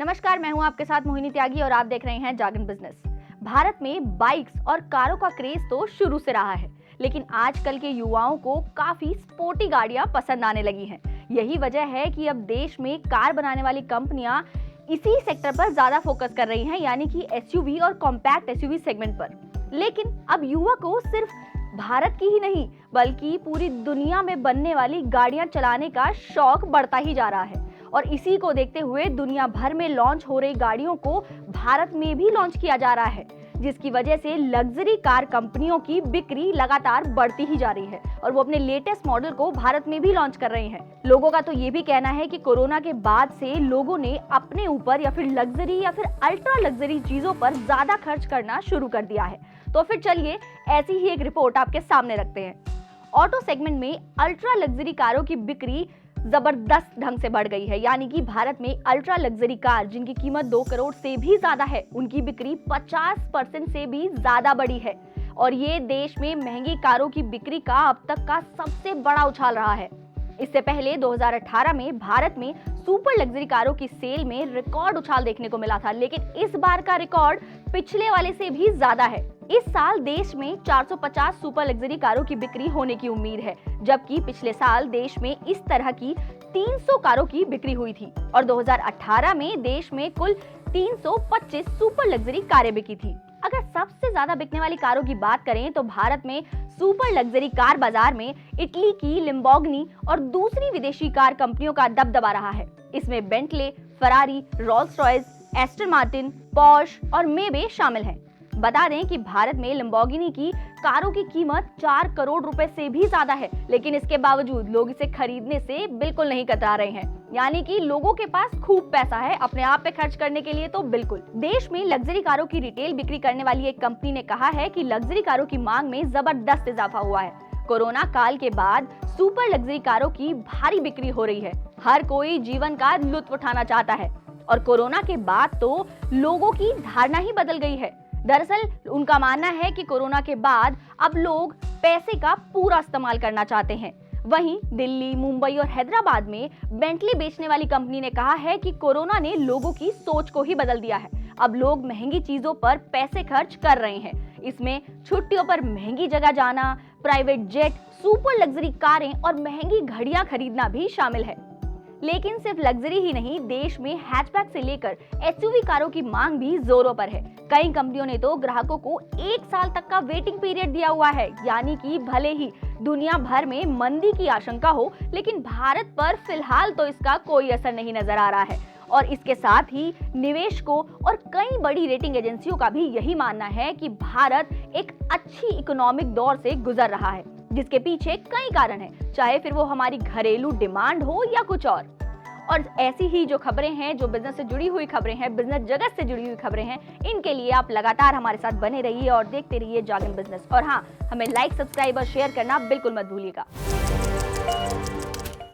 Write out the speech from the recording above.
नमस्कार, मैं हूं आपके साथ मोहिनी त्यागी और आप देख रहे हैं जागरण बिजनेस। भारत में बाइक्स और कारों का क्रेज तो शुरू से रहा है, लेकिन आजकल के युवाओं को काफी स्पोर्टी गाड़ियां पसंद आने लगी हैं। यही वजह है कि अब देश में कार बनाने वाली कंपनियां इसी सेक्टर पर ज्यादा फोकस कर रही हैं, यानी कि एसयूवी और कॉम्पैक्ट एसयूवी सेगमेंट पर। लेकिन अब युवा को सिर्फ भारत की ही नहीं बल्कि पूरी दुनिया में बनने वाली गाड़ियां चलाने का शौक बढ़ता ही जा रहा है और इसी को देखते हुए दुनिया भर में लॉन्च हो रही गाड़ियों को भारत में भी लॉन्च किया जा रहा है, जिसकी वजह से लग्जरी कार कंपनियों की बिक्री लगातार बढ़ती ही जा रही है और वो अपने लेटेस्ट मॉडल को भारत में भी लॉन्च कर रहे हैं। लोगों का तो ये भी कहना है कि कोरोना के बाद से लोगों ने अपने ऊपर या फिर लग्जरी या फिर अल्ट्रा लग्जरी चीजों पर ज्यादा खर्च करना शुरू कर दिया है। तो फिर चलिए ऐसी ही एक रिपोर्ट आपके सामने रखते हैं। ऑटो सेगमेंट में अल्ट्रा लग्जरी कारों की बिक्री जबरदस्त ढंग से बढ़ गई है, यानी कि भारत में अल्ट्रा लग्जरी कार जिनकी कीमत 2 करोड़ से भी ज्यादा है, उनकी बिक्री 50% से भी ज्यादा बढ़ी है और ये देश में महंगी कारों की बिक्री का अब तक का सबसे बड़ा उछाल रहा है। इससे पहले 2018 में भारत में सुपर लग्जरी कारों की सेल में रिकॉर्ड उछाल देखने को मिला था, लेकिन इस बार का रिकॉर्ड पिछले वाले से भी ज्यादा है। इस साल देश में 450 सुपर लग्जरी कारों की बिक्री होने की उम्मीद है, जबकि पिछले साल देश में इस तरह की 300 कारों की बिक्री हुई थी और 2018 में देश में कुल 325 सुपर लग्जरी कारें बिकी थी। अगर सबसे ज्यादा बिकने वाली कारों की बात करें तो भारत में सुपर लग्जरी कार बाजार में इटली की लिम्बोर्गिनी और दूसरी विदेशी कार कंपनियों का दबदबा रहा है। इसमें Bentley, Ferrari, Rolls Royce, Aston Martin, Porsche और मेबे शामिल हैं। बता दें कि भारत में लिम्बोर्गिनी की कारों की कीमत 4 करोड़ रुपए से भी ज्यादा है, लेकिन इसके बावजूद लोग इसे खरीदने से बिल्कुल नहीं कतरा रहे हैं। यानी कि लोगों के पास खूब पैसा है अपने आप पे खर्च करने के लिए। तो बिल्कुल देश में लग्जरी कारों की रिटेल बिक्री करने वाली एक कंपनी ने कहा है कि लग्जरी कारों की मांग में जबरदस्त इजाफा हुआ है। कोरोना काल के बाद सुपर लग्जरी कारों की भारी बिक्री हो रही है। हर कोई जीवन का लुत्फ उठाना चाहता है और कोरोना के बाद तो लोगों की धारणा ही बदल गई है। दरअसल उनका मानना है कि कोरोना के बाद अब लोग पैसे का पूरा इस्तेमाल करना चाहते हैं। वहीं दिल्ली, मुंबई और हैदराबाद में बेंटली बेचने वाली कंपनी ने कहा है कि कोरोना ने लोगों की सोच को ही बदल दिया है। अब लोग महंगी चीजों पर पैसे खर्च कर रहे हैं। इसमें छुट्टियों पर महंगी जगह जाना, प्राइवेट जेट, सुपर लग्जरी कारें और महंगी घड़ियां खरीदना भी शामिल है। लेकिन सिर्फ लग्जरी ही नहीं, देश में हैचबैक से लेकर एसयूवी कारों की मांग भी जोरों पर है। कई कंपनियों ने तो ग्राहकों को 1 साल तक का वेटिंग पीरियड दिया हुआ है, यानी कि भले ही दुनिया भर में मंदी की आशंका हो, लेकिन भारत पर फिलहाल तो इसका कोई असर नहीं नजर आ रहा है। और इसके साथ ही निवेशकों और कई बड़ी रेटिंग एजेंसियों का भी यही मानना है कि भारत एक अच्छी इकोनॉमिक दौर से गुजर रहा है, जिसके पीछे कई कारण हैं, चाहे फिर वो हमारी घरेलू डिमांड हो या कुछ और ऐसी ही जो खबरें हैं, जो बिजनेस से जुड़ी हुई खबरें हैं, बिजनेस जगत से जुड़ी हुई खबरें हैं, इनके लिए आप लगातार हमारे साथ बने रहिए और देखते रहिए जागरण बिजनेस। और हाँ, हमें लाइक, सब्सक्राइब और शेयर करना बिल्कुल मत भूलिएगा।